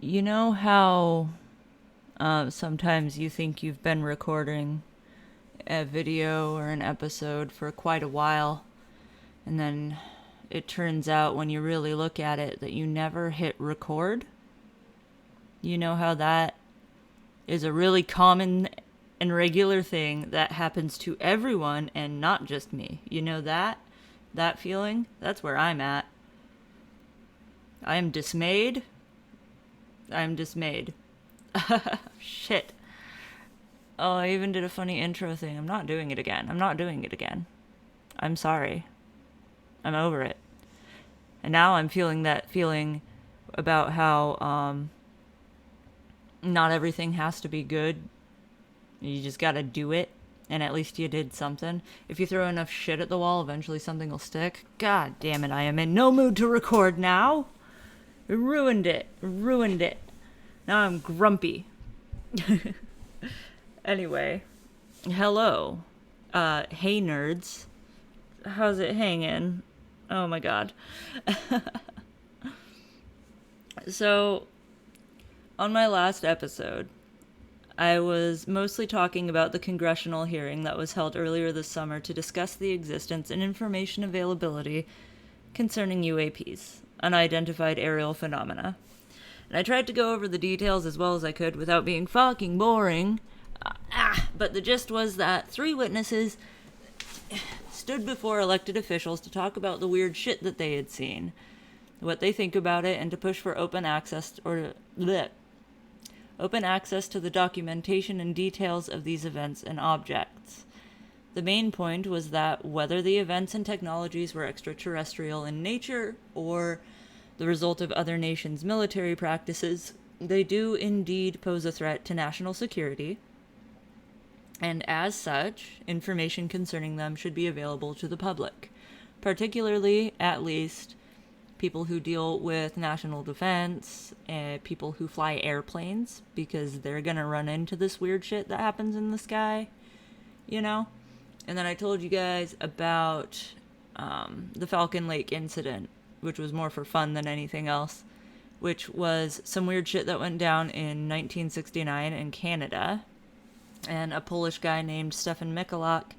You know how sometimes you think you've been recording a video or an episode for quite a while, and then it turns out when you really look at it that you never hit record? You know how that is a really common and regular thing that happens to everyone and not just me. You know that? That feeling? That's where I'm at. I am dismayed. I am dismayed. Shit. Oh, I even did a funny intro thing. I'm not doing it again. I'm not doing it again. I'm sorry. I'm over it. And now I'm feeling that feeling about how not everything has to be good. You just gotta do it. And at least you did something. If you throw enough shit at the wall, eventually something will stick. God damn it, I am in no mood to record now. Ruined it. Ruined it. Now I'm grumpy. Anyway. Hello. Hey nerds. How's it hanging? Oh my god. So, on my last episode, I was mostly talking about the congressional hearing that was held earlier this summer to discuss the existence and information availability concerning UAPs, unidentified aerial phenomena. And I tried to go over the details as well as I could without being fucking boring. But the gist was that 3 witnesses stood before elected officials to talk about the weird shit that they had seen, what they think about it, and to push for open access to the documentation and details of these events and objects. The main point was that whether the events and technologies were extraterrestrial in nature or the result of other nations' military practices, they do indeed pose a threat to national security, and as such, information concerning them should be available to the public, particularly, at least, people who deal with national defense, people who fly airplanes, because they're gonna run into this weird shit that happens in the sky, you know? And then I told you guys about the Falcon Lake incident, which was more for fun than anything else, which was some weird shit that went down in 1969 in Canada. And a Polish guy named Stefan Michalak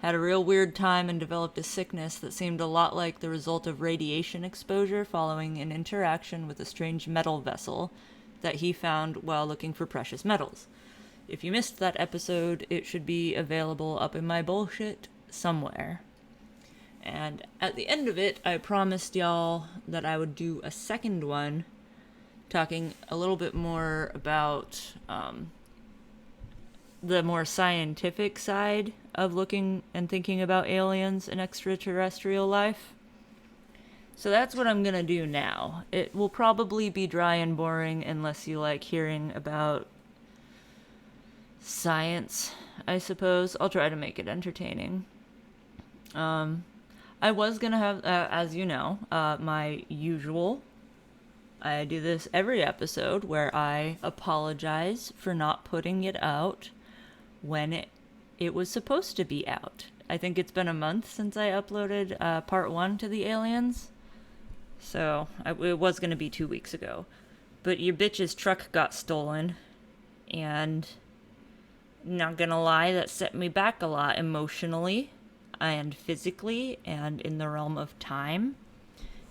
had a real weird time and developed a sickness that seemed a lot like the result of radiation exposure following an interaction with a strange metal vessel that he found while looking for precious metals. If you missed that episode, it should be available up in my bullshit somewhere. And at the end of it, I promised y'all that I would do a second one talking a little bit more about the more scientific side of looking and thinking about aliens and extraterrestrial life. So that's what I'm gonna do now. It will probably be dry and boring unless you like hearing about science, I suppose. I'll try to make it entertaining. I was gonna have, as you know, my usual. I do this every episode where I apologize for not putting it out when it was supposed to be out. I think it's been a month since I uploaded part 1 to the aliens. So, it was going to be 2 weeks ago. But your bitch's truck got stolen. And, not gonna lie, that set me back a lot emotionally and physically and in the realm of time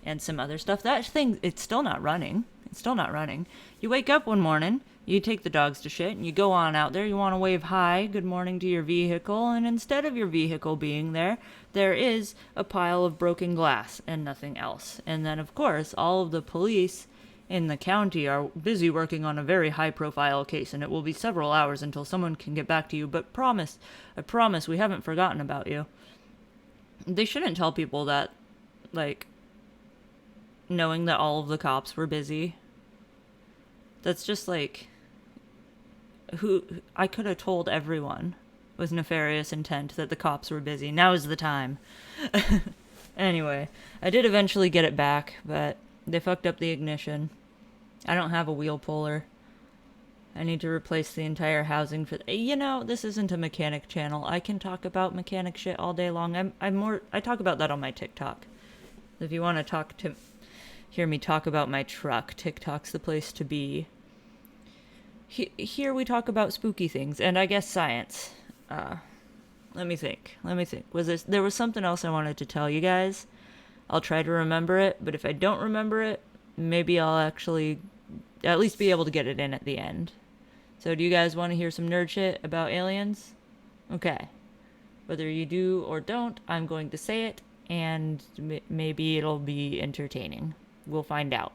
and some other stuff. That thing, it's still not running. It's still not running. You wake up one morning, you take the dogs to shit, and you go on out there, you want to wave hi, good morning to your vehicle, and instead of your vehicle being there, there is a pile of broken glass and nothing else. And then, of course, all of the police in the county are busy working on a very high-profile case, and it will be several hours until someone can get back to you, but I promise, we haven't forgotten about you. They shouldn't tell people that, like, knowing that all of the cops were busy. That's just like, who I could have told everyone with nefarious intent that the cops were busy. Now is the time. Anyway, I did eventually get it back, but they fucked up the ignition. I don't have a wheel puller. I need to replace the entire housing for... You know, this isn't a mechanic channel. I can talk about mechanic shit all day long. I talk about that on my TikTok. If you want to talk to... hear me talk about my truck, TikTok's the place to be. Here we talk about spooky things, and I guess science. Let me think. There was something else I wanted to tell you guys. I'll try to remember it, but if I don't remember it, maybe I'll actually at least be able to get it in at the end. So do you guys want to hear some nerd shit about aliens? Okay. Whether you do or don't, I'm going to say it, and maybe it'll be entertaining. We'll find out.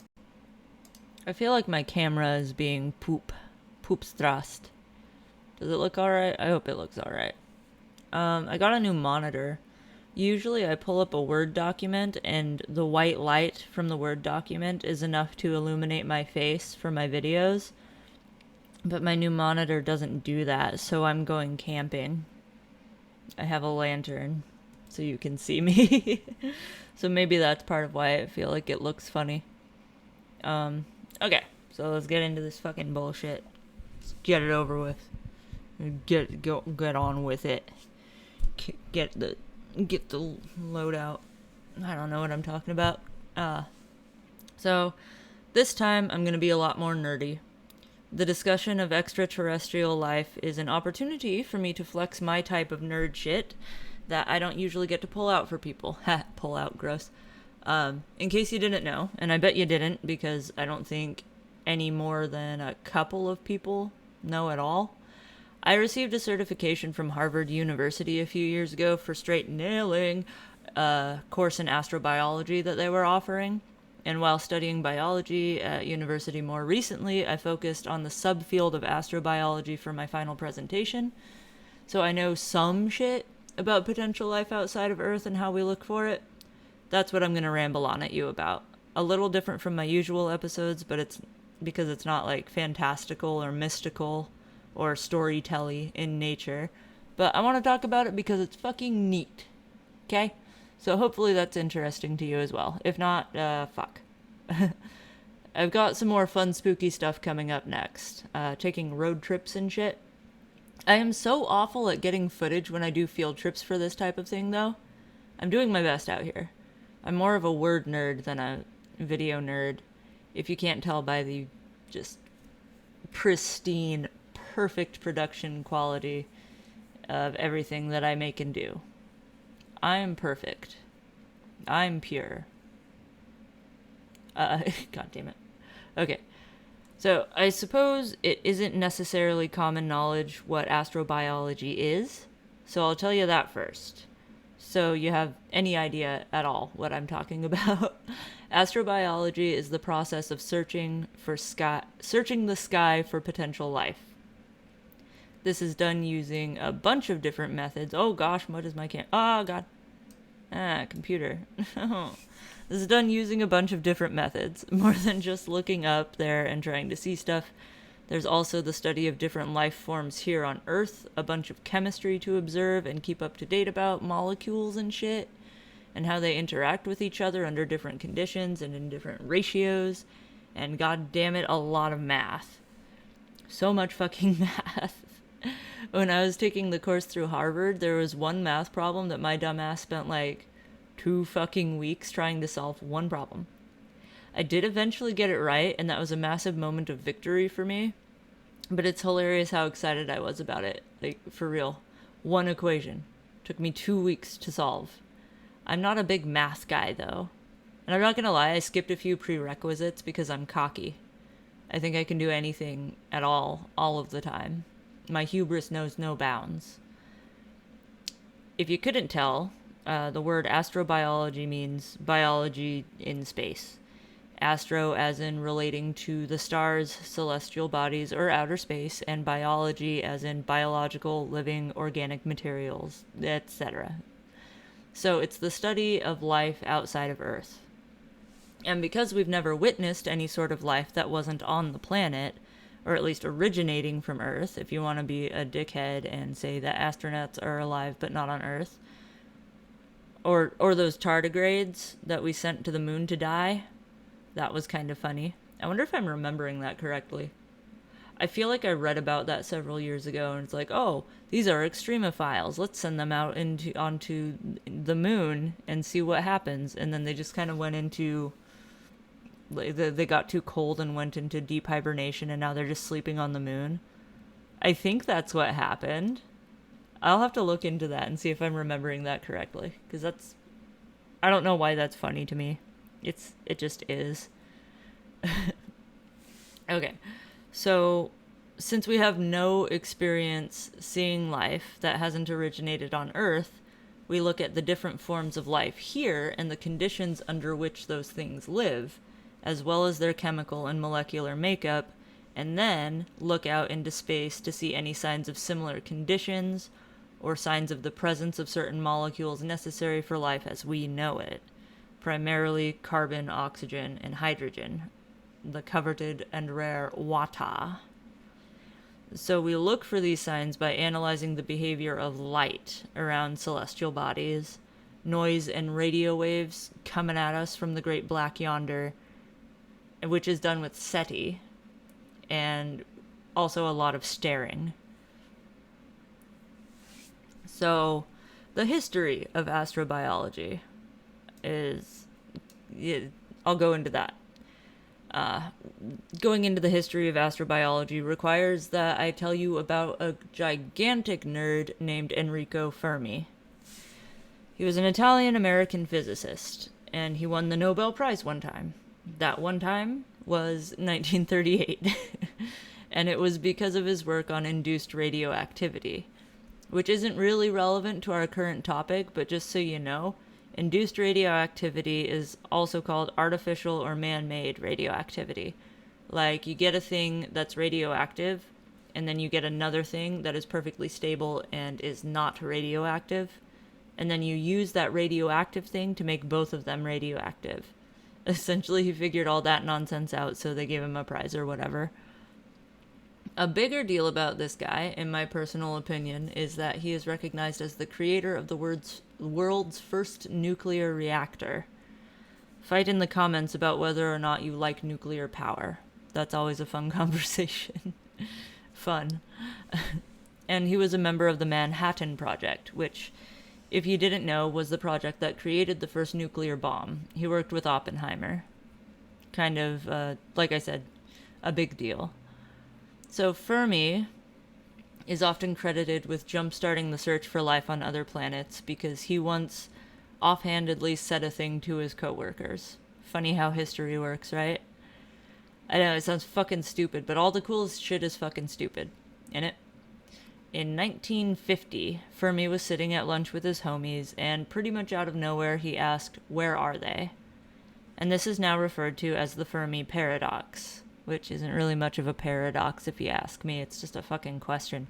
I feel like my camera is being poopstrust. Does it look alright? I hope it looks alright. I got a new monitor. Usually I pull up a Word document and the white light from the Word document is enough to illuminate my face for my videos. But my new monitor doesn't do that, so I'm going camping. I have a lantern so you can see me. So maybe that's part of why I feel like it looks funny. Okay, so let's get into this fucking bullshit. Let's get it over with. Get on with it. Get the load out. I don't know what I'm talking about. So this time I'm gonna be a lot more nerdy. The discussion of extraterrestrial life is an opportunity for me to flex my type of nerd shit that I don't usually get to pull out for people. Ha, pull out, gross. In case you didn't know, and I bet you didn't because I don't think any more than a couple of people know at all, I received a certification from Harvard University a few years ago for straight nailing a course in astrobiology that they were offering. And while studying biology at university more recently, I focused on the subfield of astrobiology for my final presentation. So I know some shit about potential life outside of Earth and how we look for it. That's what I'm going to ramble on at you about. A little different from my usual episodes, but it's because it's not like fantastical or mystical or storytelly in nature. But I want to talk about it because it's fucking neat. Okay? So hopefully that's interesting to you as well. If not, fuck. I've got some more fun spooky stuff coming up next. Taking road trips and shit. I am so awful at getting footage when I do field trips for this type of thing, though. I'm doing my best out here. I'm more of a word nerd than a video nerd, if you can't tell by the just pristine, perfect production quality of everything that I make and do. I am perfect. I'm pure. God damn it. Okay. So, I suppose it isn't necessarily common knowledge what astrobiology is, so I'll tell you that first. So you have any idea at all what I'm talking about. Astrobiology is the process of searching the sky for potential life. This is done using a bunch of different methods. Oh gosh, what is my oh god. Computer. This is done using a bunch of different methods, more than just looking up there and trying to see stuff. There's also the study of different life forms here on Earth, a bunch of chemistry to observe and keep up to date about, molecules and shit, and how they interact with each other under different conditions and in different ratios, and god damn it, a lot of math. So much fucking math. When I was taking the course through Harvard, there was one math problem that my dumbass spent like 2 fucking weeks trying to solve one problem. I did eventually get it right, and that was a massive moment of victory for me. But it's hilarious how excited I was about it. Like, for real. One equation. Took me 2 weeks to solve. I'm not a big math guy, though. And I'm not gonna lie, I skipped a few prerequisites because I'm cocky. I think I can do anything at all of the time. My hubris knows no bounds. If you couldn't tell, the word astrobiology means biology in space. Astro as in relating to the stars, celestial bodies, or outer space, and biology as in biological, living, organic materials, etc. So it's the study of life outside of Earth. And because we've never witnessed any sort of life that wasn't on the planet, or at least originating from Earth, if you want to be a dickhead and say that astronauts are alive but not on Earth, or those tardigrades that we sent to the moon to die. That was kind of funny. I wonder if I'm remembering that correctly. I feel like I read about that several years ago, and it's like, oh, these are extremophiles. Let's send them out onto the moon and see what happens. And then they just kind of went into They got too cold and went into deep hibernation, and now they're just sleeping on the moon. I think that's what happened. I'll have to look into that and see if I'm remembering that correctly, because I don't know why that's funny to me. It just is. Okay, so since we have no experience seeing life that hasn't originated on Earth, we look at the different forms of life here and the conditions under which those things live, as well as their chemical and molecular makeup, and then look out into space to see any signs of similar conditions or signs of the presence of certain molecules necessary for life as we know it, primarily carbon, oxygen, and hydrogen, the coveted and rare water. So we look for these signs by analyzing the behavior of light around celestial bodies, noise and radio waves coming at us from the great black yonder, which is done with SETI, and also a lot of staring. So the history of astrobiology is... I'll go into that. Going into the history of astrobiology requires that I tell you about a gigantic nerd named Enrico Fermi. He was an Italian-American physicist, and he won the Nobel Prize one time. That one time was 1938, and it was because of his work on induced radioactivity, which isn't really relevant to our current topic, but just so you know, induced radioactivity is also called artificial or man-made radioactivity. Like, you get a thing that's radioactive, and then you get another thing that is perfectly stable and is not radioactive, and then you use that radioactive thing to make both of them radioactive. Essentially, he figured all that nonsense out, so they gave him a prize or whatever. A bigger deal about this guy, in my personal opinion, is that he is recognized as the creator of the world's first nuclear reactor. Fight in the comments about whether or not you like nuclear power. That's always a fun conversation. Fun. And he was a member of the Manhattan Project, which, if you didn't know, was the project that created the first nuclear bomb. He worked with Oppenheimer. Kind of, like I said, a big deal. So Fermi is often credited with jump-starting the search for life on other planets because he once offhandedly said a thing to his coworkers. Funny how history works, right? I know, it sounds fucking stupid, but all the coolest shit is fucking stupid, innit? In 1950, Fermi was sitting at lunch with his homies, and pretty much out of nowhere he asked, "Where are they?" And this is now referred to as the Fermi Paradox, which isn't really much of a paradox if you ask me. It's just a fucking question.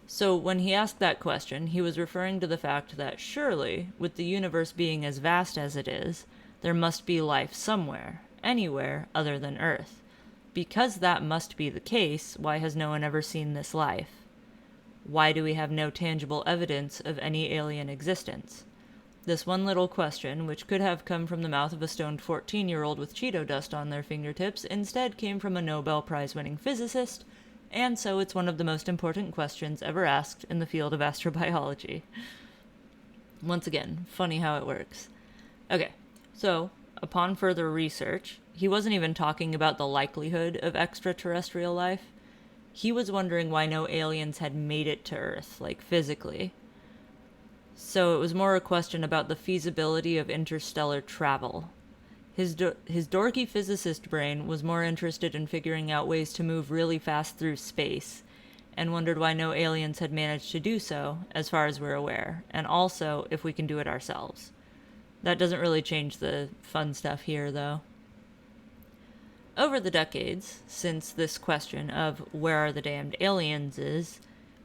So when he asked that question, he was referring to the fact that surely, with the universe being as vast as it is, there must be life somewhere, anywhere other than Earth. Because that must be the case, why has no one ever seen this life? Why do we have no tangible evidence of any alien existence? This one little question, which could have come from the mouth of a stoned 14-year-old with Cheeto dust on their fingertips, instead came from a Nobel Prize-winning physicist, and so it's one of the most important questions ever asked in the field of astrobiology. Once again, funny how it works. Okay, so, upon further research, he wasn't even talking about the likelihood of extraterrestrial life. He was wondering why no aliens had made it to Earth, like physically. So it was more a question about the feasibility of interstellar travel. His dorky physicist brain was more interested in figuring out ways to move really fast through space, and wondered why no aliens had managed to do so, as far as we're aware, and also if we can do it ourselves. That doesn't really change the fun stuff here, though. Over the decades, since this question of where are the damned aliens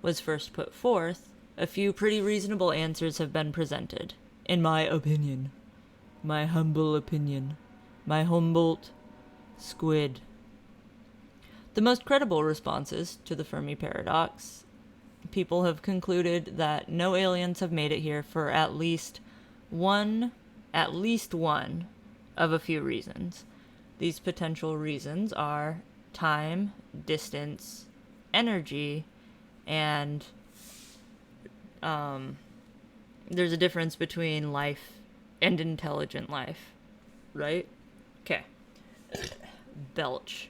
was first put forth, a few pretty reasonable answers have been presented. In my opinion. My humble opinion. My Humboldt squid. The most credible responses to the Fermi Paradox, people have concluded that no aliens have made it here for at least one of a few reasons. These potential reasons are time, distance, energy, and there's a difference between life and intelligent life, right? Okay. belch.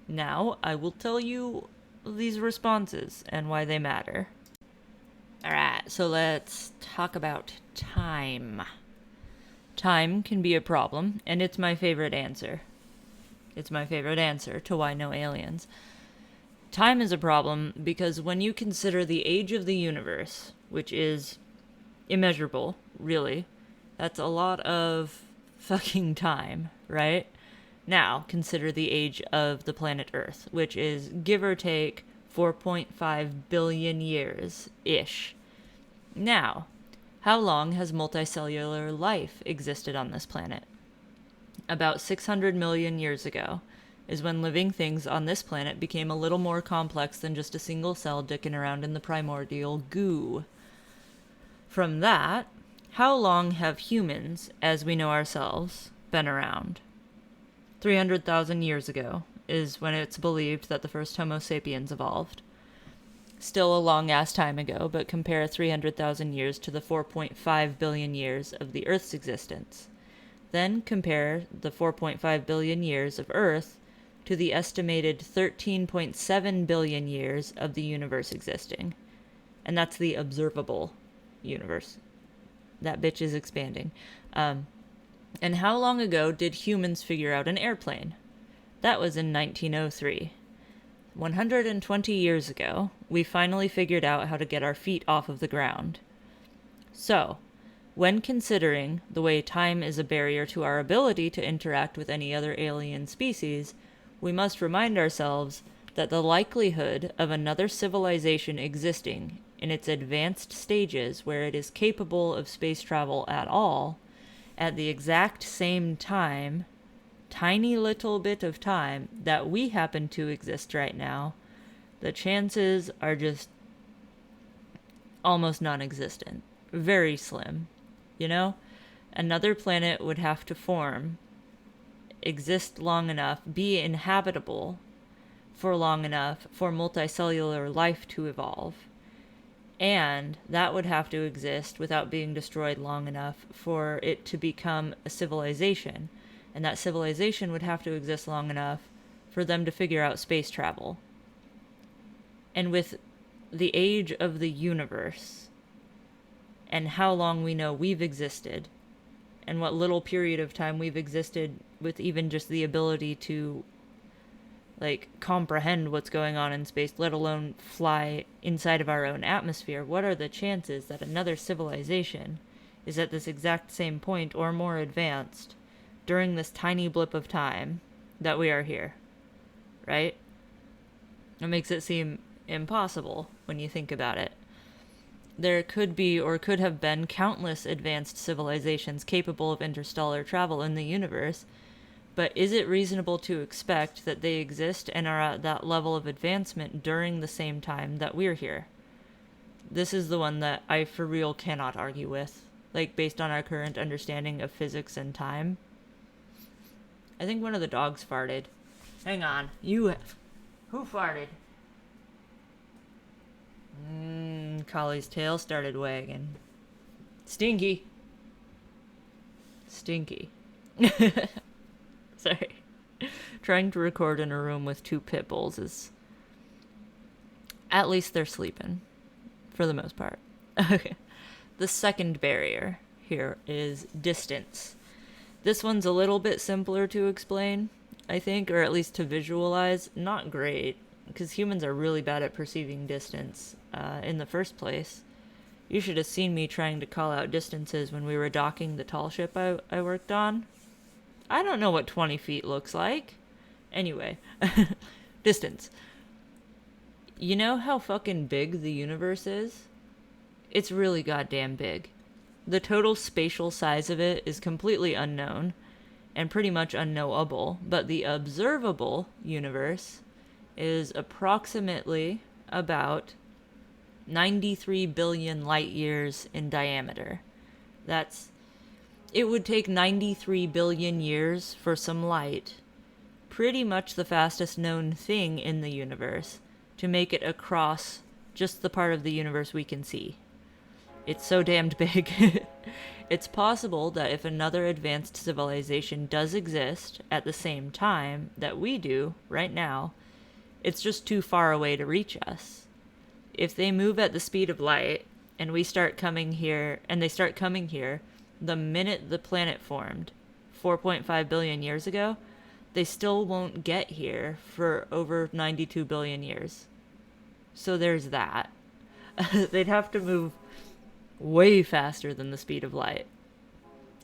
Now, I will tell you these responses and why they matter. Alright, so let's talk about time. Time can be a problem, and it's my favorite answer. It's my favorite answer to why no aliens. Time is a problem because when you consider the age of the universe, which is immeasurable, really, that's a lot of fucking time, right? Now, consider the age of the planet Earth, which is, give or take, 4.5 billion years-ish. Now, how long has multicellular life existed on this planet? About 600 million years ago is when living things on this planet became a little more complex than just a single cell dicking around in the primordial goo. From that, how long have humans, as we know ourselves, been around? 300,000 years ago is when it's believed that the first Homo sapiens evolved. Still a long-ass time ago, but compare 300,000 years to the 4.5 billion years of the Earth's existence. Then compare the 4.5 billion years of Earth to the estimated 13.7 billion years of the universe existing. And that's the observable universe. That bitch is expanding. And how long ago did humans figure out an airplane? That was in 1903. 120 years ago, we finally figured out how to get our feet off of the ground. So, when considering the way time is a barrier to our ability to interact with any other alien species, we must remind ourselves that the likelihood of another civilization existing in its advanced stages where it is capable of space travel at all, at the exact same time, tiny little bit of time that we happen to exist right now, the chances are just almost non-existent. Very slim. You know? Another planet would have to form, exist long enough, be inhabitable for long enough for multicellular life to evolve. And that would have to exist without being destroyed long enough for it to become a civilization. And that civilization would have to exist long enough for them to figure out space travel. And with the age of the universe, and how long we know we've existed, and what little period of time we've existed with even just the ability to, comprehend what's going on in space, let alone fly inside of our own atmosphere, what are the chances that another civilization is at this exact same point or more advanced during this tiny blip of time that we are here, right? It makes it seem impossible when you think about it. There could be or could have been countless advanced civilizations capable of interstellar travel in the universe, but is it reasonable to expect that they exist and are at that level of advancement during the same time that we're here? This is the one that I for real cannot argue with, based on our current understanding of physics and time. I think one of the dogs farted. Hang on. Who farted? Collie's tail started wagging. Stinky. Sorry. Trying to record in a room with two pit bulls is... At least they're sleeping. For the most part. Okay. The second barrier here is distance. This one's a little bit simpler to explain, I think, or at least to visualize. Not great, because humans are really bad at perceiving distance in the first place. You should have seen me trying to call out distances when we were docking the tall ship I worked on. I don't know what 20 feet looks like. Anyway, distance. You know how fucking big the universe is? It's really goddamn big. The total spatial size of it is completely unknown and pretty much unknowable, but the observable universe is approximately about 93 billion light years in diameter. It would take 93 billion years for some light, pretty much the fastest known thing in the universe, to make it across just the part of the universe we can see. It's so damned big. It's possible that if another advanced civilization does exist at the same time that we do right now, it's just too far away to reach us. If they move at the speed of light and we start coming here, and they start coming here the minute the planet formed 4.5 billion years ago, they still won't get here for over 92 billion years. So there's that. They'd have to move way faster than the speed of light,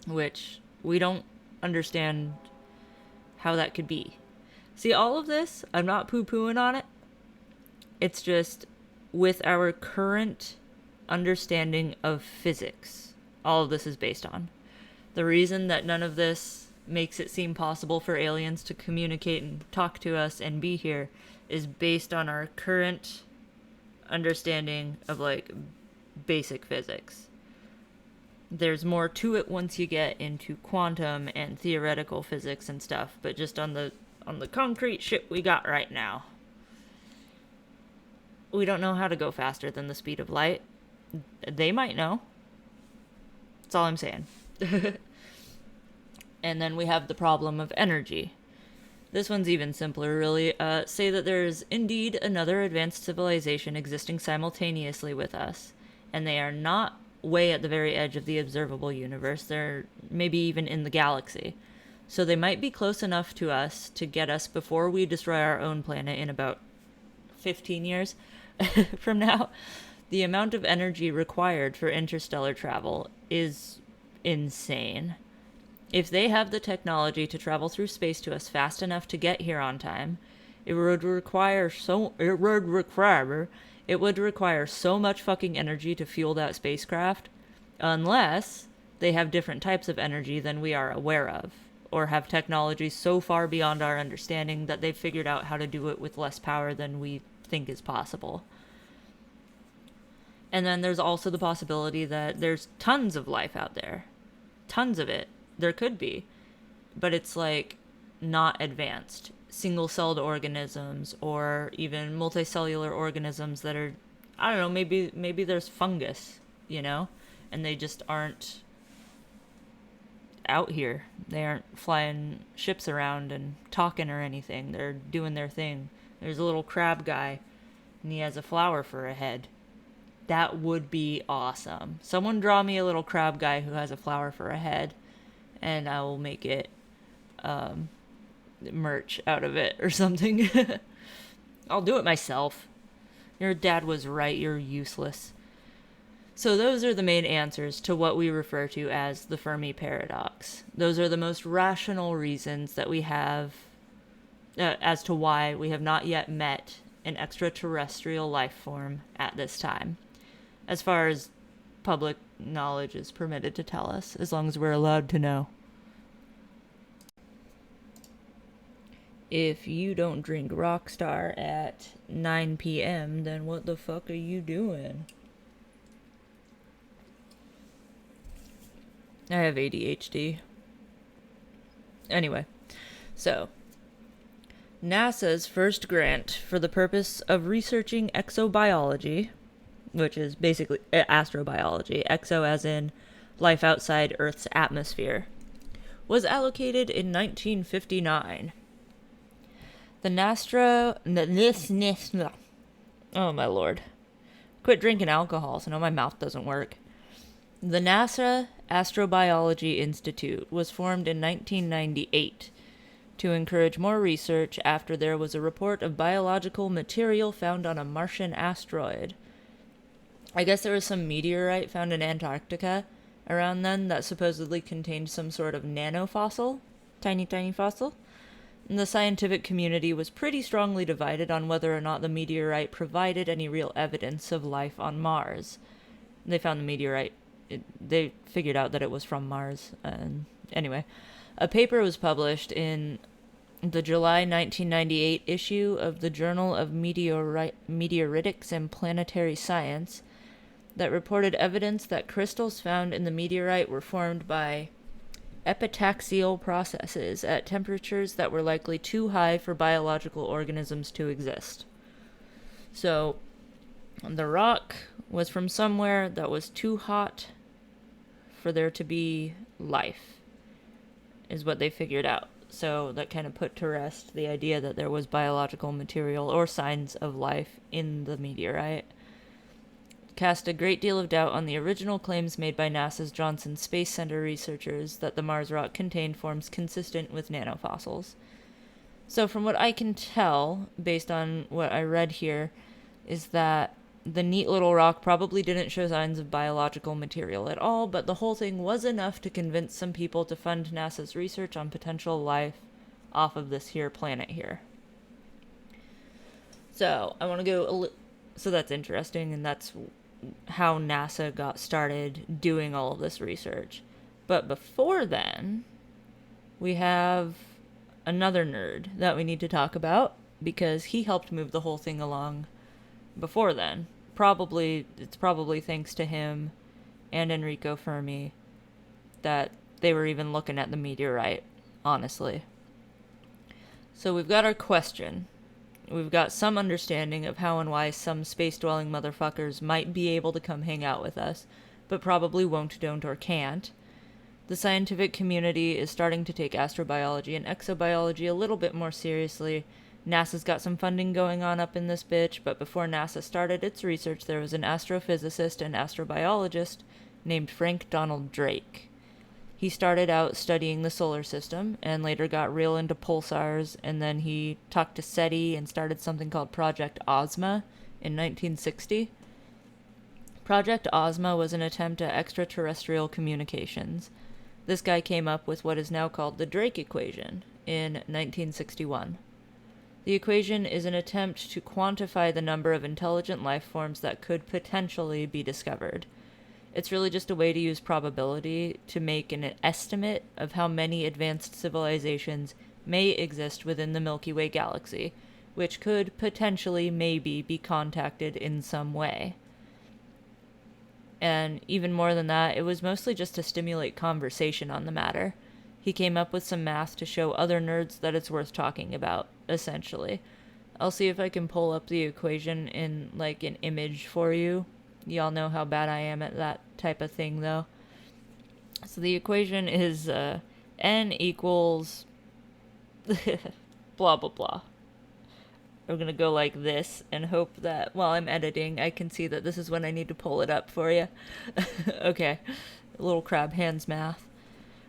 which we don't understand how that could be. See, all of this, I'm not poo-pooing on it. It's just with our current understanding of physics, all of this is based on. The reason that none of this makes it seem possible for aliens to communicate and talk to us and be here is based on our current understanding of like basic physics. There's more to it once you get into quantum and theoretical physics and stuff, but just on the concrete shit we got right now, we don't know how to go faster than the speed of light. They might know. That's all I'm saying. And then we have the problem of energy. This one's even simpler, really. Say that there's indeed another advanced civilization existing simultaneously with us, and they are not way at the very edge of the observable universe. They're maybe even in the galaxy. So they might be close enough to us to get us before we destroy our own planet in about 15 years from now. The amount of energy required for interstellar travel is insane. If they have the technology to travel through space to us fast enough to get here on time, it would require so much fucking energy to fuel that spacecraft, unless they have different types of energy than we are aware of, or have technology so far beyond our understanding that they've figured out how to do it with less power than we think is possible. And then there's also the possibility that there's tons of life out there. Tons of it. There could be. But it's like not advanced. Single-celled organisms, or even multicellular organisms that are, I don't know, maybe there's fungus, you know? And they just aren't out here. They aren't flying ships around and talking or anything. They're doing their thing. There's a little crab guy, and he has a flower for a head. That would be awesome. Someone draw me a little crab guy who has a flower for a head, and I will make it merch out of it or something. I'll do it myself. Your dad was right. You're useless. So those are the main answers to what we refer to as the Fermi Paradox. Those are the most rational reasons that we have as to why we have not yet met an extraterrestrial life form at this time, as far as public knowledge is permitted to tell us, as long as we're allowed to know. If you don't drink Rockstar at 9 p.m., then what the fuck are you doing? I have ADHD. Anyway, so NASA's first grant for the purpose of researching exobiology, which is basically astrobiology, exo as in life outside Earth's atmosphere, was allocated in 1959. The NASA... Oh my lord. Quit drinking alcohol so now my mouth doesn't work. The NASA Astrobiology Institute was formed in 1998 to encourage more research after there was a report of biological material found on a Martian asteroid. I guess there was some meteorite found in Antarctica around then that supposedly contained some sort of nanofossil, tiny fossil. And the scientific community was pretty strongly divided on whether or not the meteorite provided any real evidence of life on Mars. They found the meteorite. They figured out that it was from Mars. Anyway, a paper was published in the July 1998 issue of the Journal of Meteoritics and Planetary Science that reported evidence that crystals found in the meteorite were formed by epitaxial processes at temperatures that were likely too high for biological organisms to exist. So, the rock was from somewhere that was too hot for there to be life, is what they figured out. So that kind of put to rest the idea that there was biological material or signs of life in the meteorite. Cast a great deal of doubt on the original claims made by NASA's Johnson Space Center researchers that the Mars rock contained forms consistent with nanofossils. So from what I can tell, based on what I read here, is that the neat little rock probably didn't show signs of biological material at all, but the whole thing was enough to convince some people to fund NASA's research on potential life off of this here planet here. So I want to go so that's interesting, and that's how NASA got started doing all of this research. But before then, we have another nerd that we need to talk about, because he helped move the whole thing along before then. It's probably thanks to him and Enrico Fermi that they were even looking at the meteorite, honestly. So we've got our question. We've got some understanding of how and why some space-dwelling motherfuckers might be able to come hang out with us, but probably won't, don't, or can't. The scientific community is starting to take astrobiology and exobiology a little bit more seriously. NASA's got some funding going on up in this bitch, but before NASA started its research, there was an astrophysicist and astrobiologist named Frank Donald Drake. He started out studying the solar system and later got real into pulsars, and then he talked to SETI and started something called Project Ozma in 1960. Project Ozma was an attempt at extraterrestrial communications. This guy came up with what is now called the Drake equation in 1961. The equation is an attempt to quantify the number of intelligent life forms that could potentially be discovered. It's really just a way to use probability to make an estimate of how many advanced civilizations may exist within the Milky Way galaxy, which could potentially maybe be contacted in some way. And even more than that, it was mostly just to stimulate conversation on the matter. He came up with some math to show other nerds that it's worth talking about, essentially. I'll see if I can pull up the equation in, like, an image for you. Y'all know how bad I am at that type of thing, though. So the equation is n equals blah, blah, blah. I'm going to go like this and hope that while I'm editing, I can see that this is when I need to pull it up for you. Okay, little crab hands math.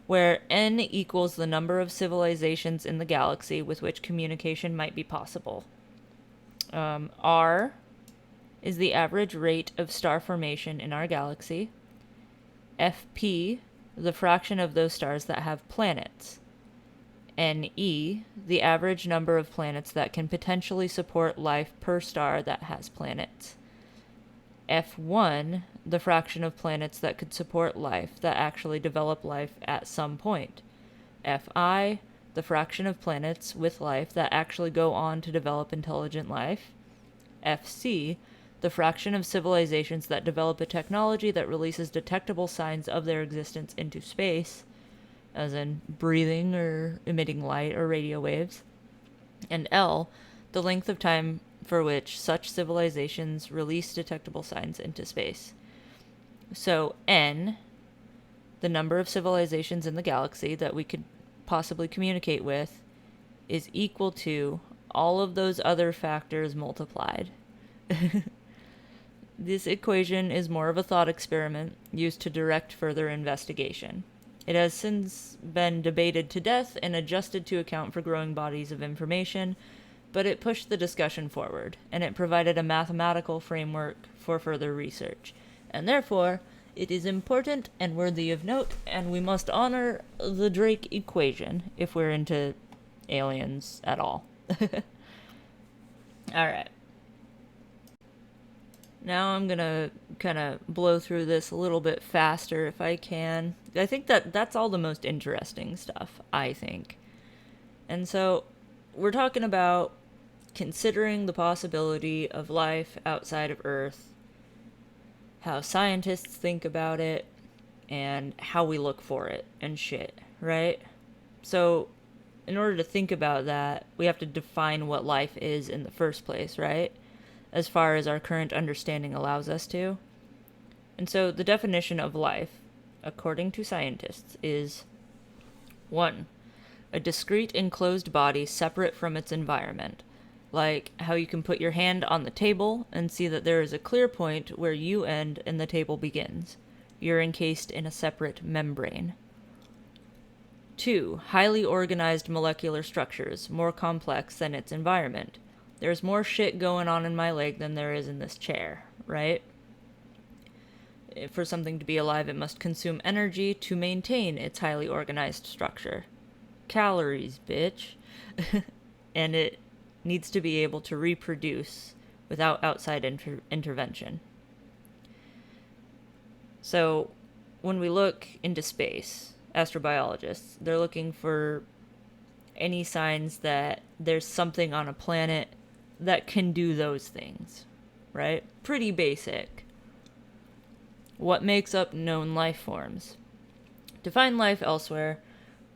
Where n equals the number of civilizations in the galaxy with which communication might be possible. R is the average rate of star formation in our galaxy. Fp, the fraction of those stars that have planets. Ne, the average number of planets that can potentially support life per star that has planets. F1, the fraction of planets that could support life that actually develop life at some point. Fi, the fraction of planets with life that actually go on to develop intelligent life. Fc, the fraction of civilizations that develop a technology that releases detectable signs of their existence into space, as in breathing or emitting light or radio waves. And L, the length of time for which such civilizations release detectable signs into space. So N, the number of civilizations in the galaxy that we could possibly communicate with, is equal to all of those other factors multiplied. This equation is more of a thought experiment used to direct further investigation. It has since been debated to death and adjusted to account for growing bodies of information, but it pushed the discussion forward, and it provided a mathematical framework for further research. And therefore, it is important and worthy of note, and we must honor the Drake equation if we're into aliens at all. Alright. Now I'm gonna kind of blow through this a little bit faster if I can. I think that's all the most interesting stuff, I think. And so, we're talking about considering the possibility of life outside of Earth, how scientists think about it, and how we look for it and shit, right? So, in order to think about that, we have to define what life is in the first place, right? As far as our current understanding allows us to. And so the definition of life according to scientists, is 1. A discrete enclosed body separate from its environment. Like how you can put your hand on the table and see that there is a clear point where you end and the table begins. You're encased in a separate membrane. 2. Highly organized molecular structures, more complex than its environment. There's more shit going on in my leg than there is in this chair, right? For something to be alive, it must consume energy to maintain its highly organized structure. Calories, bitch. And it needs to be able to reproduce without outside intervention. So, when we look into space, astrobiologists, they're looking for any signs that there's something on a planet that can do those things, right? Pretty basic. What makes up known life forms? To find life elsewhere,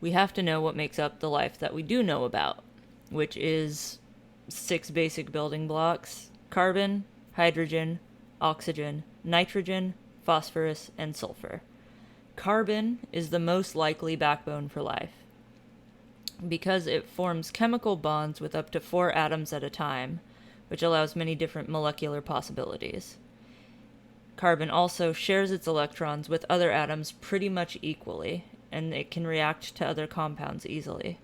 we have to know what makes up the life that we do know about, which is 6 basic building blocks: carbon, hydrogen, oxygen, nitrogen, phosphorus, and sulfur. Carbon is the most likely backbone for life because it forms chemical bonds with up to 4 atoms at a time, which allows many different molecular possibilities. Carbon also shares its electrons with other atoms pretty much equally, and it can react to other compounds easily.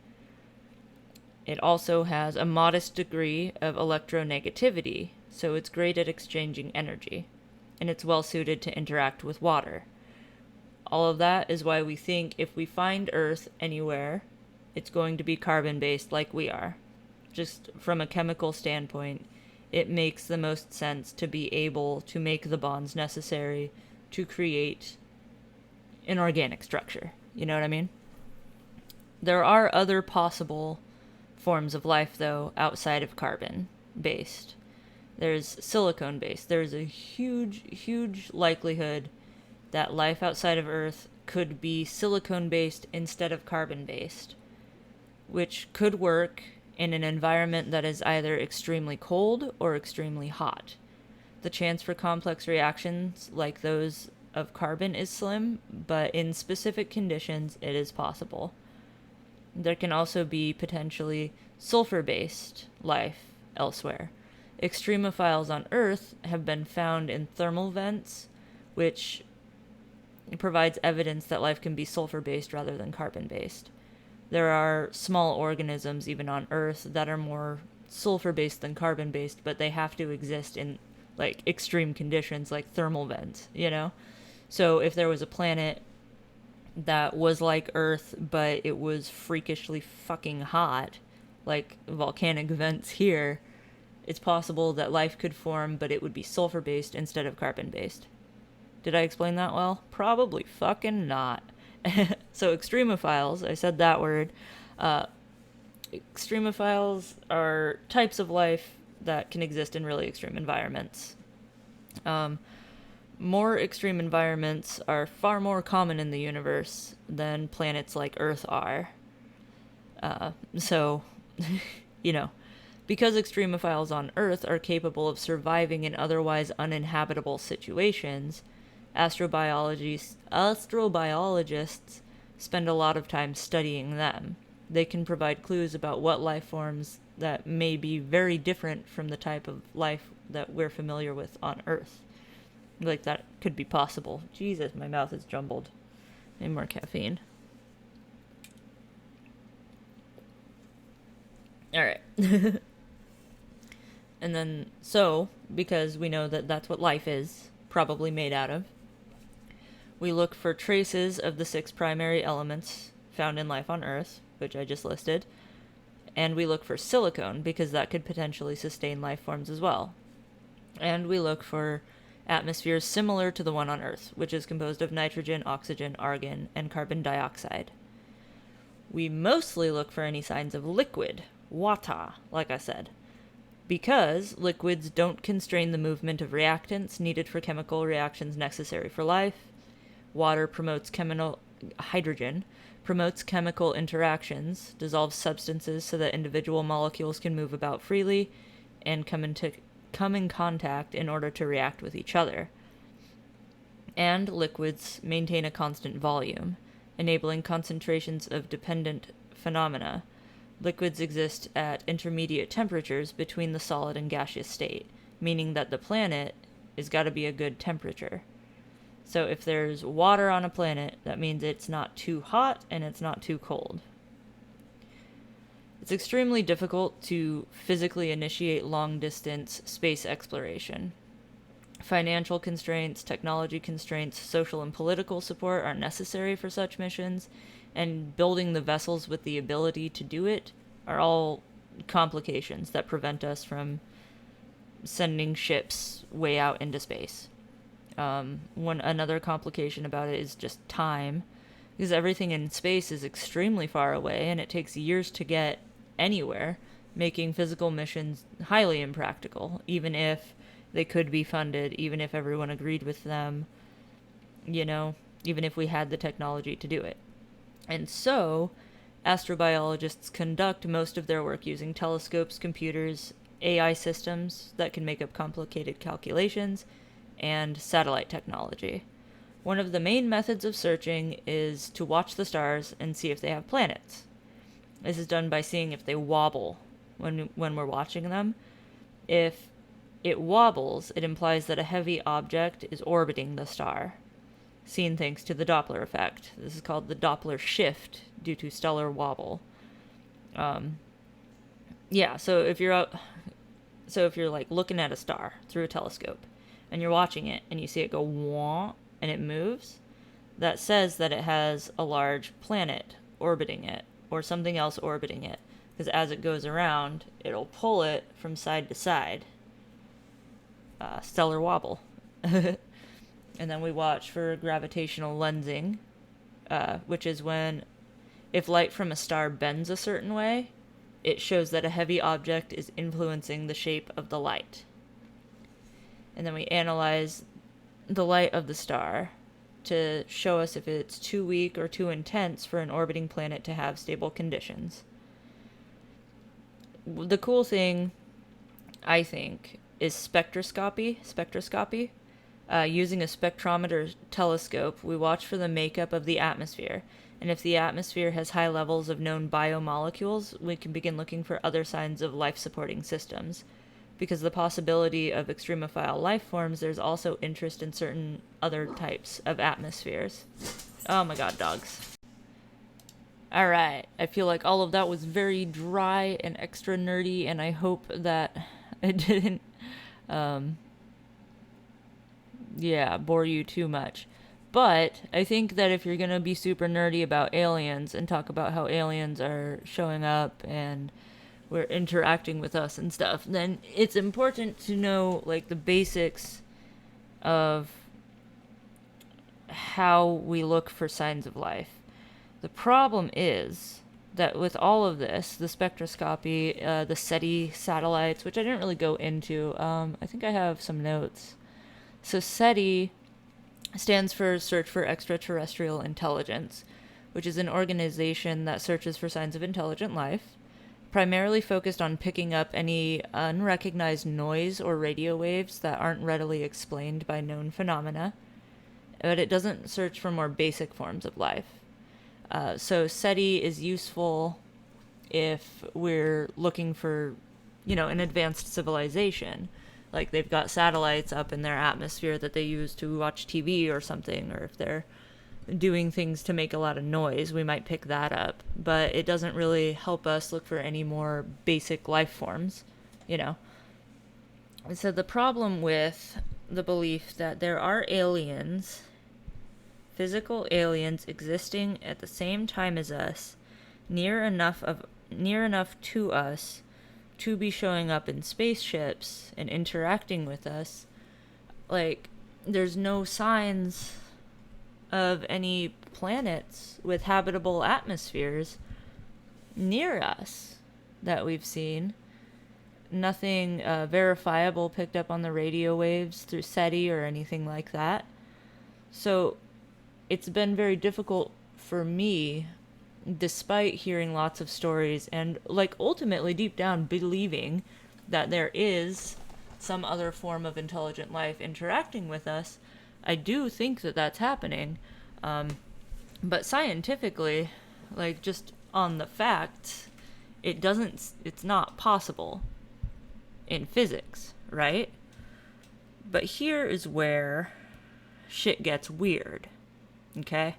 It also has a modest degree of electronegativity, so it's great at exchanging energy, and it's well suited to interact with water. All of that is why we think if we find Earth anywhere, it's going to be carbon-based like we are. Just from a chemical standpoint, it makes the most sense to be able to make the bonds necessary to create an organic structure. You know what I mean? There are other possible forms of life, though, outside of carbon-based. There's silicone-based. There's a huge likelihood that life outside of Earth could be silicone-based instead of carbon-based, which could work in an environment that is either extremely cold or extremely hot. The chance for complex reactions like those of carbon is slim, but in specific conditions it is possible. There can also be potentially sulfur-based life elsewhere. Extremophiles on Earth have been found in thermal vents, which provides evidence that life can be sulfur-based rather than carbon-based. There are small organisms even on Earth that are more sulfur-based than carbon-based, but they have to exist in like extreme conditions like thermal vents, you know? So if there was a planet that was like Earth, but it was freakishly fucking hot, like volcanic vents here, it's possible that life could form, but it would be sulfur-based instead of carbon-based. Did I explain that well? Probably fucking not. So extremophiles, I said that word. Extremophiles are types of life that can exist in really extreme environments. More extreme environments are far more common in the universe than planets like Earth are. So, you know, because extremophiles on Earth are capable of surviving in otherwise uninhabitable situations, astrobiologists spend a lot of time studying them. They can provide clues about what life forms that may be very different from the type of life that we're familiar with on Earth. Like, that could be possible. Jesus, my mouth is jumbled. Need more caffeine. Alright. And then, so, because we know that that's what life is probably made out of, we look for traces of the 6 primary elements found in life on Earth, which I just listed, and we look for silicone because that could potentially sustain life forms as well. And we look for atmospheres similar to the one on Earth, which is composed of nitrogen, oxygen, argon, and carbon dioxide. We mostly look for any signs of liquid, water, like I said, because liquids don't constrain the movement of reactants needed for chemical reactions necessary for life. Water promotes hydrogen promotes chemical interactions, dissolves substances so that individual molecules can move about freely and come in contact in order to react with each other. and liquids maintain a constant volume, enabling concentrations of dependent phenomena. Liquids exist at intermediate temperatures between the solid and gaseous state, meaning that the planet has got to be a good temperature. So if there's water on a planet, that means it's not too hot and it's not too cold. It's extremely difficult to physically initiate long-distance space exploration. Financial constraints, technology constraints, social and political support are necessary for such missions, and building the vessels with the ability to do it are all complications that prevent us from sending ships way out into space. Another complication about it is just time, because everything in space is extremely far away and it takes years to get anywhere, making physical missions highly impractical, even if they could be funded, even if everyone agreed with them, even if we had the technology to do it. And so, astrobiologists conduct most of their work using telescopes, computers, AI systems that can make up complicated calculations, and satellite technology. One of the main methods of searching is to watch the stars and see if they have planets. This is done by seeing if they wobble when we're watching them. If it wobbles, it implies that a heavy object is orbiting the star, seen thanks to the Doppler effect. This is called the Doppler shift due to stellar wobble. So if you're like looking at a star through a telescope and you're watching it and you see it go wah and it moves, that says that it has a large planet orbiting it or something else orbiting it, because as it goes around, it'll pull it from side to side. Stellar wobble. And then we watch for gravitational lensing, which is when if light from a star bends a certain way, it shows that a heavy object is influencing the shape of the light. And then we analyze the light of the star to show us if it's too weak or too intense for an orbiting planet to have stable conditions. The cool thing, I think, is spectroscopy. Using a spectrometer telescope, we watch for the makeup of the atmosphere, and if the atmosphere has high levels of known biomolecules, we can begin looking for other signs of life-supporting systems. Because of the possibility of extremophile life forms, there's also interest in certain other types of atmospheres. Oh my god, dogs. Alright, I feel like all of that was very dry and extra nerdy, and I hope that it didn't bore you too much. But I think that if you're gonna be super nerdy about aliens and talk about how aliens are showing up and we're interacting with us and stuff, then it's important to know like the basics of how we look for signs of life. The problem is that with all of this, the spectroscopy, the SETI satellites, which I didn't really go into, I think I have some notes. So SETI stands for Search for Extraterrestrial Intelligence, which is an organization that searches for signs of intelligent life, primarily focused on picking up any unrecognized noise or radio waves that aren't readily explained by known phenomena, but it doesn't search for more basic forms of life. So SETI is useful if we're looking for, an advanced civilization. Like they've got satellites up in their atmosphere that they use to watch TV or something, or if they're doing things to make a lot of noise, we might pick that up. But it doesn't really help us look for any more basic life forms, So the problem with the belief that there are aliens, physical aliens existing at the same time as us, near enough to us to be showing up in spaceships and interacting with us, like there's no signs of any planets with habitable atmospheres near us that we've seen. Nothing verifiable picked up on the radio waves through SETI or anything like that. So it's been very difficult for me, despite hearing lots of stories and ultimately deep down believing that there is some other form of intelligent life interacting with us, I do think that that's happening. But scientifically, like just on the facts, it's not possible in physics, right? But here is where shit gets weird. Okay?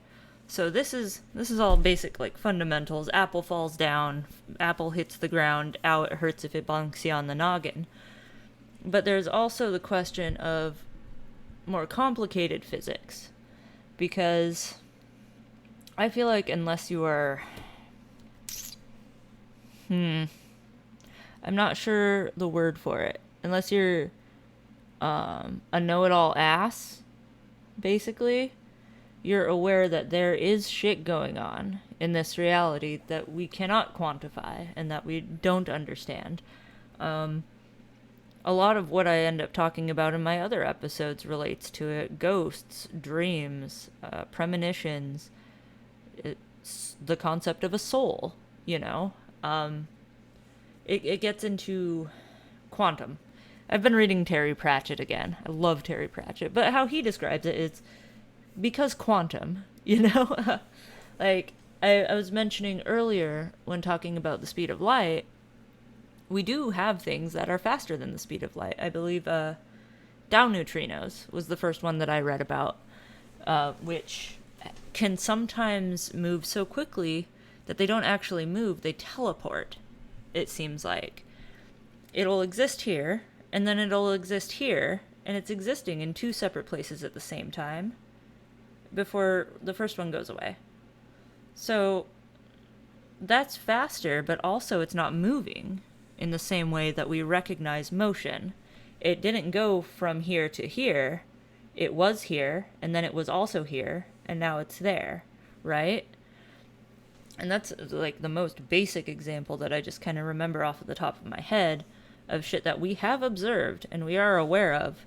So this is all basic like fundamentals. Apple falls down, apple hits the ground, ow, it hurts if it bonks you on the noggin. But there's also the question of more complicated physics, because I feel like unless you are I'm not sure the word for it. Unless you're a know-it-all ass, basically, you're aware that there is shit going on in this reality that we cannot quantify and that we don't understand. A lot of what I end up talking about in my other episodes relates to it. Ghosts, dreams, premonitions, it's the concept of a soul, you know? It gets into quantum. I've been reading Terry Pratchett again. I love Terry Pratchett. But how he describes it is because quantum, you know? Like, I was mentioning earlier when talking about the speed of light, we do have things that are faster than the speed of light. I believe Dow neutrinos was the first one that I read about, which can sometimes move so quickly that they don't actually move, they teleport, it seems like. It'll exist here, and then it'll exist here, and it's existing in two separate places at the same time before the first one goes away. So that's faster, but also it's not moving in the same way that we recognize motion. It didn't go from here to here. It was here, and then it was also here, and now it's there, right? And that's like the most basic example that I just kind of remember off of the top of my head of shit that we have observed and we are aware of.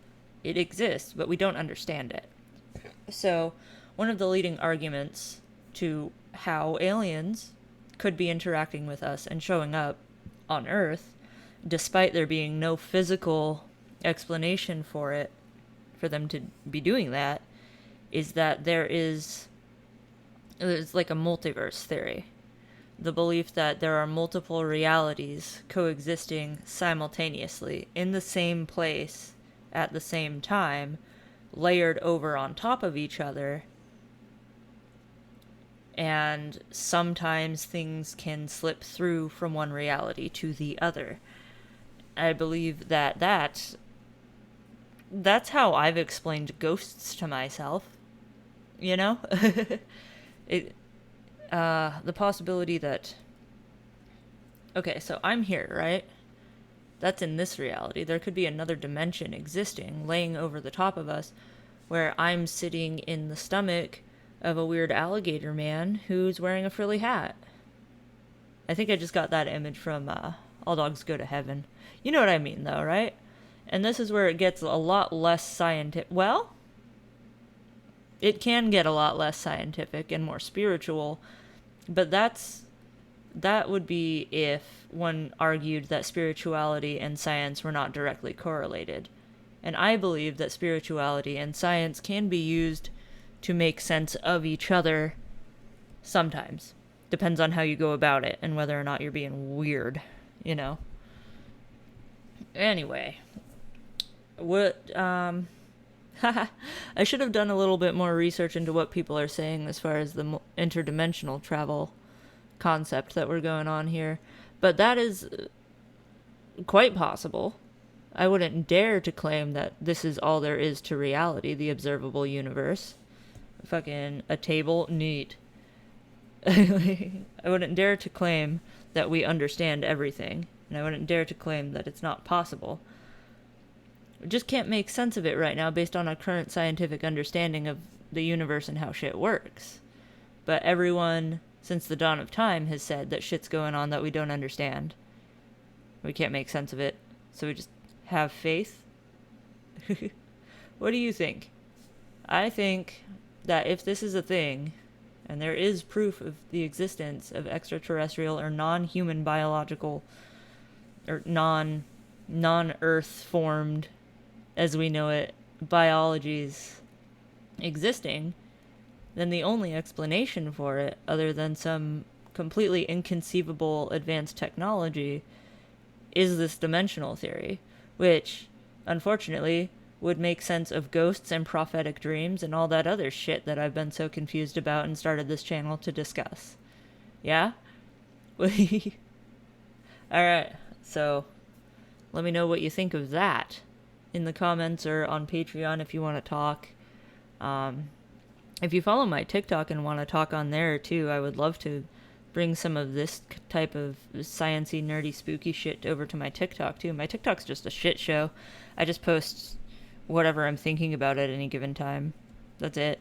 It exists, but we don't understand it. So one of the leading arguments to how aliens could be interacting with us and showing up on Earth, despite there being no physical explanation for it, for them to be doing that, is that there's like a multiverse theory. The belief that there are multiple realities coexisting simultaneously in the same place at the same time, layered over on top of each other. And sometimes things can slip through from one reality to the other. I believe that that's how I've explained ghosts to myself. You know? The possibility that... Okay, so I'm here, right? That's in this reality. There could be another dimension existing, laying over the top of us, where I'm sitting in the stomach of a weird alligator man who's wearing a frilly hat. I think I just got that image from All Dogs Go to Heaven. You know what I mean, though, right? And this is where it gets a lot less scientific. Well, it can get a lot less scientific and more spiritual, but that would be if one argued that spirituality and science were not directly correlated. And I believe that spirituality and science can be used to make sense of each other sometimes. Depends on how you go about it and whether or not you're being weird, you know? Anyway, what, I should have done a little bit more research into what people are saying as far as the interdimensional travel concept that we're going on here. But that is quite possible. I wouldn't dare to claim that this is all there is to reality, the observable universe. Fucking a table, neat. I wouldn't dare to claim that we understand everything, and I wouldn't dare to claim that it's not possible. We just can't make sense of it right now based on our current scientific understanding of the universe and how shit works. But everyone since the dawn of time has said that shit's going on that we don't understand. We can't make sense of it, so we just have faith. What do you think? I think that if this is a thing, and there is proof of the existence of extraterrestrial or non-human biological, or non-Earth formed, as we know it, biologies existing, then the only explanation for it, other than some completely inconceivable advanced technology, is this dimensional theory, which, unfortunately, would make sense of ghosts and prophetic dreams and all that other shit that I've been so confused about and started this channel to discuss. Yeah? Alright, so let me know what you think of that in the comments or on Patreon if you want to talk. If you follow my TikTok and want to talk on there too, I would love to bring some of this type of sciencey, nerdy, spooky shit over to my TikTok too. My TikTok's just a shit show. I just post whatever I'm thinking about at any given time. That's it.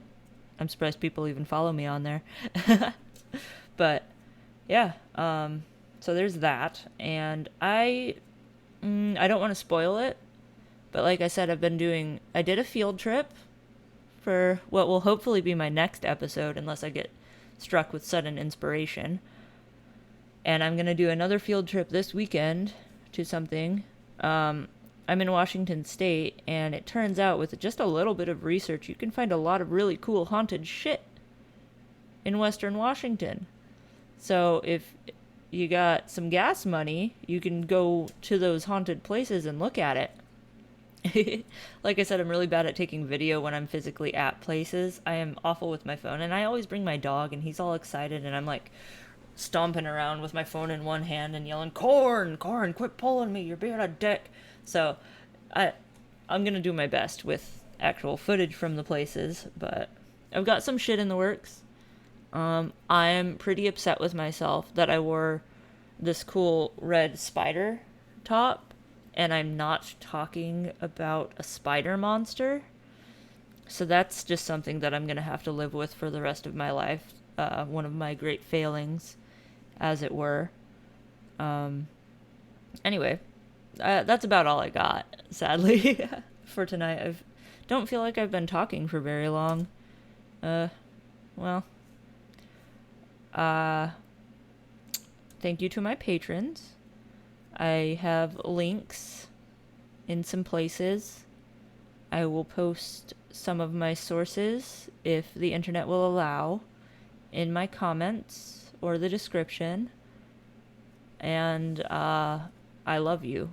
I'm surprised people even follow me on there. But yeah, so there's that, and I don't want to spoil it, but like I said, I did a field trip for what will hopefully be my next episode, unless I get struck with sudden inspiration. And I'm going to do another field trip this weekend to something. I'm in Washington State, and it turns out with just a little bit of research, you can find a lot of really cool haunted shit in Western Washington. So if you got some gas money, you can go to those haunted places and look at it. Like I said, I'm really bad at taking video when I'm physically at places. I am awful with my phone, and I always bring my dog, and he's all excited, and I'm like stomping around with my phone in one hand and yelling, Corn, quit pulling me, you're being a dick. So I'm gonna do my best with actual footage from the places, but I've got some shit in the works. I'm pretty upset with myself that I wore this cool red spider top, and I'm not talking about a spider monster. So that's just something that I'm going to have to live with for the rest of my life. One of my great failings, as it were. Anyway, that's about all I got, sadly, for tonight. I don't feel like I've been talking for very long. Thank you to my patrons. I have links in some places. I will post some of my sources, if the internet will allow, in my comments or the description. And I love you.